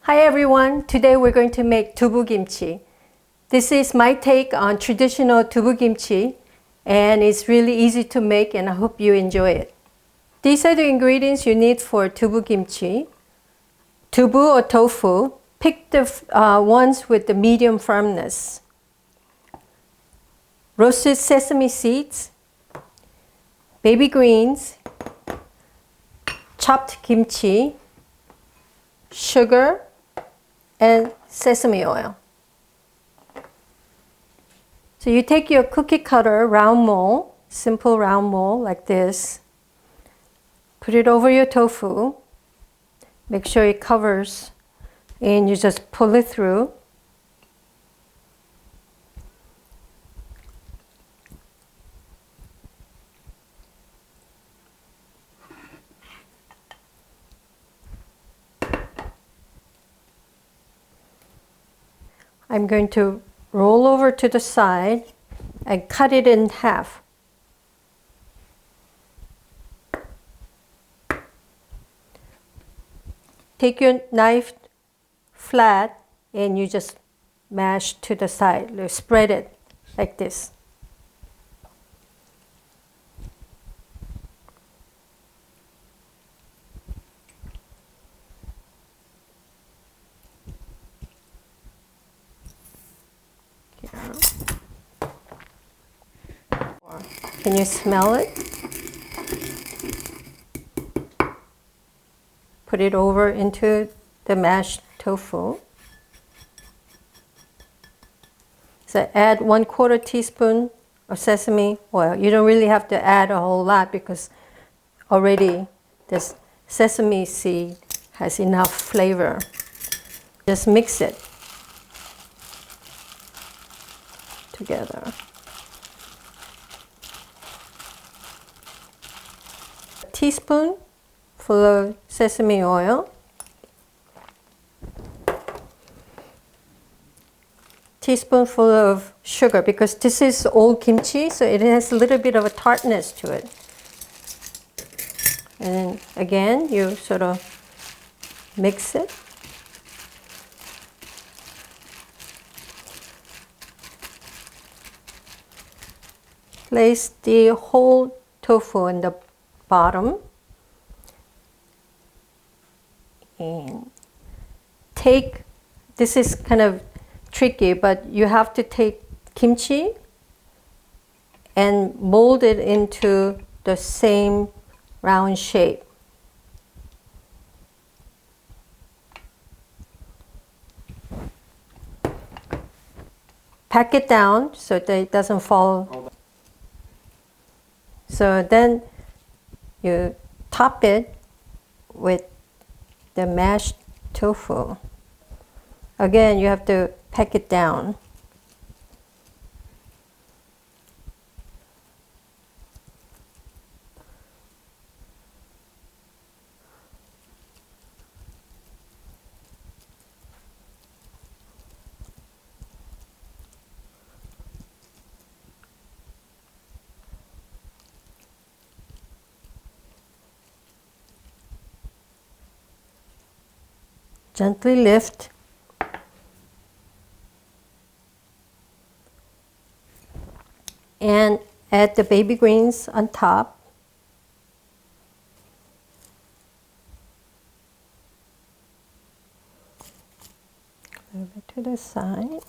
Hi everyone, today we're going to make Dubu Kimchi. This is my take on traditional Dubu Kimchi and it's really easy to make and I hope you enjoy it. These are the ingredients you need for Dubu Kimchi. Dubu or tofu, pick the ones with the medium firmness. Roasted sesame seeds, baby greens, chopped kimchi, sugar, and sesame oil. So you take your cookie cutter round mold, simple round mold like this, put it over your tofu, make sure it covers, and you just pull it through. I'm going to roll over to the side and cut it in half. Take your knife flat and you just mash to the side. You spread it like this. Can you smell it? Put it over into the mashed tofu. So add 1/4 teaspoon of sesame oil. You don't really have to add a whole lot because already this sesame seed has enough flavor. Just mix it together. A teaspoon full of sesame oil, teaspoonful of sugar because this is old kimchi, so it has a little bit of a tartness to it. And again, you sort of mix it. Place the whole tofu in the bottom. And take, this is kind of tricky, but you have to take kimchi and mold it into the same round shape. Pack it down so that it doesn't fall. So then you top it with the mashed tofu. Again, you have to pack it down. Gently lift. And add the baby greens on top. Move it to the side.